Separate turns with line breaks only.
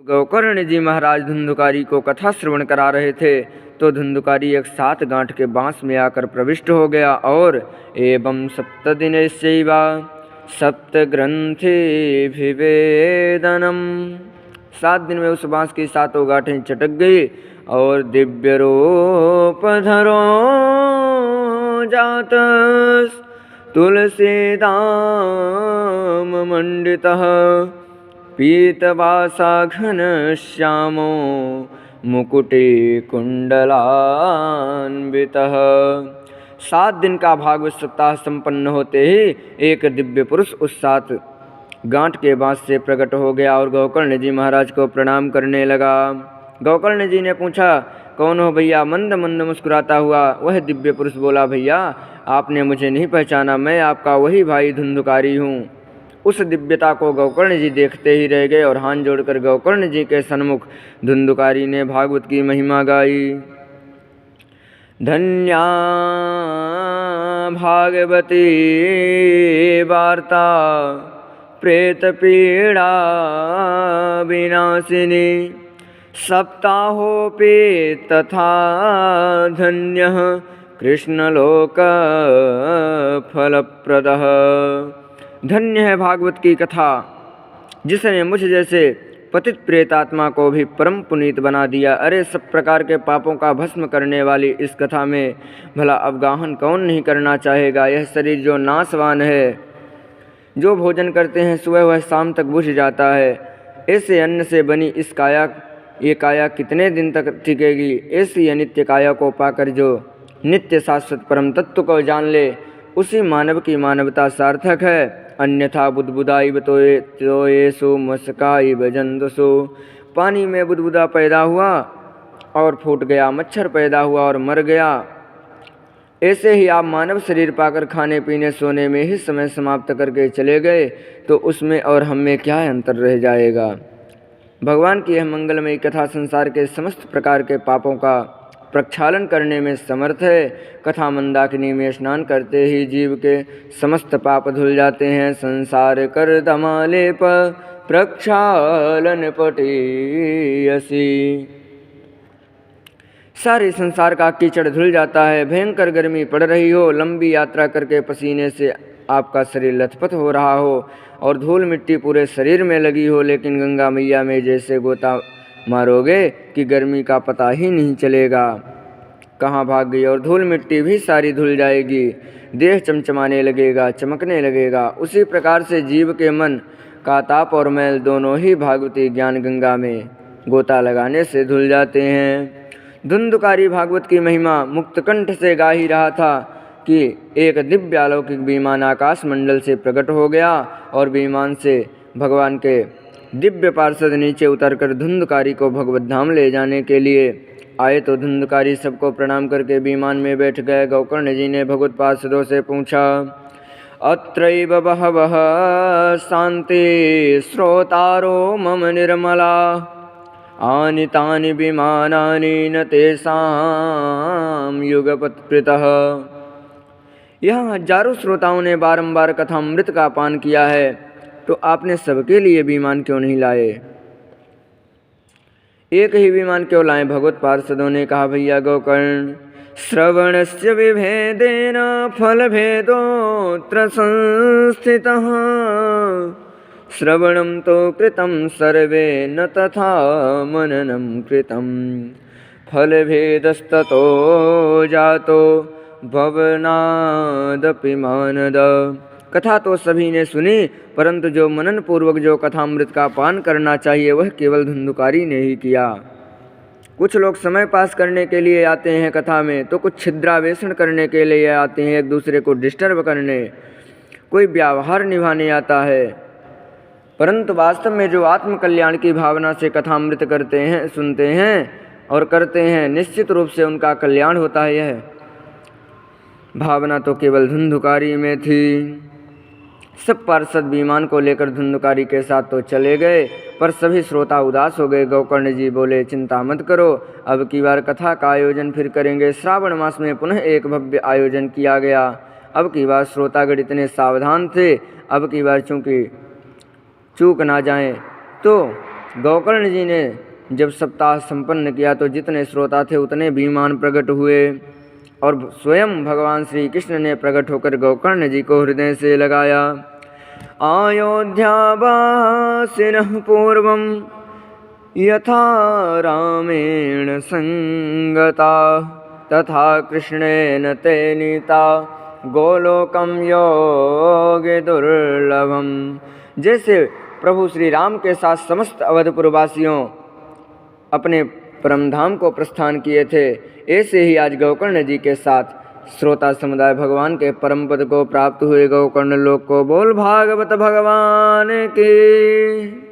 गोकर्ण जी महाराज धुंधुकारी को कथा श्रवण करा रहे थे तो धुंधुकारी एक 7 गांठ के बांस में आकर प्रविष्ट हो गया और एवं 7 दिनस्यैव सप्तग्रंथिभिवेदनम 7 दिन में उस बांस की 7 गांठें चटक गई और दिव्य रूपधरो जात तुलसीदाम मंडितः पीतवासा घनश्यामो मुकुटे कुंडलान्वितः। 7 दिन का भागवत सप्ताह संपन्न होते ही एक दिव्य पुरुष उस 7 गांठ के बांस से प्रकट हो गया और गोकर्ण जी महाराज को प्रणाम करने लगा। गोकर्ण जी ने पूछा, कौन हो भैया? मंद मंद मुस्कुराता हुआ वह दिव्य पुरुष बोला, भैया आपने मुझे नहीं पहचाना, मैं आपका वही भाई धुंधुकारी हूँ। उस दिव्यता को गोकर्ण जी देखते ही रह गए और हाथ जोड़कर गोकर्ण जी के सन्मुख धुंधुकारी ने भागवत की महिमा गाई। धन्या भागवती वार्ता प्रेत पीड़ा विनाशिनी सप्ताहोपि तथा धन्यः कृष्णलोक फलप्रदः। धन्य है भागवत की कथा जिसने मुझ जैसे पतित प्रेतात्मा को भी परम पुनीत बना दिया। अरे सब प्रकार के पापों का भस्म करने वाली इस कथा में भला अवगाहन कौन नहीं करना चाहेगा। यह शरीर जो नाशवान है, जो भोजन करते हैं सुबह वह शाम तक बुझ जाता है, ऐसे अन्न से बनी ये काया कितने दिन तक टिकेगी। ऐसी अनित्य काया को पाकर जो नित्य शाश्वत परम तत्व को जान ले उसी मानव की मानवता सार्थक है। अन्यथा बुदबुदाइब तोयेषु मशकाइब जंतुषु। पानी में बुदबुदा पैदा हुआ और फूट गया, मच्छर पैदा हुआ और मर गया, ऐसे ही आप मानव शरीर पाकर खाने पीने सोने में ही समय समाप्त करके चले गए तो उसमें और हम में क्या अंतर रह जाएगा। भगवान की यह मंगलमयी कथा संसार के समस्त प्रकार के पापों का प्रक्षालन करने में समर्थ है। कथा मंदाकिनी में स्नान करते ही जीव के समस्त पाप धुल जाते हैं। संसार कर धमालेप प्रक्षालन पटीयसी। सारे संसार का कीचड़ धुल जाता है। भयंकर गर्मी पड़ रही हो, लंबी यात्रा करके पसीने से आपका शरीर लथपथ हो रहा हो और धूल मिट्टी पूरे शरीर में लगी हो, लेकिन गंगा मैया में जैसे गोता मारोगे कि गर्मी का पता ही नहीं चलेगा कहाँ भाग गई और धूल मिट्टी भी सारी धुल जाएगी। देह चमचमाने लगेगा, चमकने लगेगा। उसी प्रकार से जीव के मन का ताप और मैल दोनों ही भागवती ज्ञान गंगा में गोता लगाने से धुल जाते हैं। धुंधुकारी भागवत की महिमा मुक्त कंठ से गा ही रहा था कि एक दिव्य अलौकिक विमान आकाश मंडल से प्रकट हो गया और विमान से भगवान के दिव्य पार्षद नीचे उतरकर धुंधुकारी को भगवत धाम ले जाने के लिए आए तो धुंधुकारी सबको प्रणाम करके विमान में बैठ गए। गोकर्ण जी ने भगवत पार्षदों से पूछा, अत्रैव बहवः शान्ति श्रोतारो मम निर्मला आनितानि विमानानि न तेषां युगपत्कृतः। यहाँ हजारों श्रोताओं ने बारंबार कथामृत का पान किया है तो आपने सबके लिए विमान क्यों नहीं लाए? एक ही विमान क्यों लाए? भगवत पार्षदों ने कहा, भैया गोकर्ण श्रवणस्य विभेदेन फलभेदोऽत्र संस्थितः श्रवणं तो कृतं सर्वेण तथा मननं कृतं फलभेदस्ततो जातो भवनादपि मानद। कथा तो सभी ने सुनी परंतु जो मनन पूर्वक जो कथामृत का पान करना चाहिए वह केवल धुंधुकारी ने ही किया। कुछ लोग समय पास करने के लिए आते हैं कथा में, तो कुछ छिद्रावेषण करने के लिए आते हैं, एक दूसरे को डिस्टर्ब करने, कोई व्यवहार निभाने आता है। परंतु वास्तव में जो आत्म कल्याण की भावना से कथामृत करते हैं, सुनते हैं और करते हैं, निश्चित रूप से उनका कल्याण होता है। यह भावना तो केवल धुंधुकारी में थी। सब पार्षद विमान को लेकर धुंधुकारी के साथ तो चले गए पर सभी श्रोता उदास हो गए। गोकर्ण जी बोले, चिंता मत करो, अब की बार कथा का आयोजन फिर करेंगे। श्रावण मास में पुनः एक भव्य आयोजन किया गया। अब की बार श्रोतागण इतने सावधान थे, अब की बार चूँकि चूक ना जाएं तो गोकर्ण जी ने जब सप्ताह संपन्न किया तो जितने श्रोता थे उतने विमान प्रकट हुए और स्वयं भगवान श्री कृष्ण ने प्रकट होकर गोकर्ण जी को हृदय से लगाया। अयोध्यावासिनः पूर्वं यथा रामेण संगता तथा कृष्णेन ते नीता गोलोकम योगे दुर्लभम। जैसे प्रभु श्री राम के साथ समस्त अवधपुरवासियों अपने परमधाम को प्रस्थान किए थे, ऐसे ही आज गोकर्ण जी के साथ श्रोता समुदाय भगवान के परम पद को प्राप्त हुए। गोकर्ण लोक को बोल भागवत भगवान की।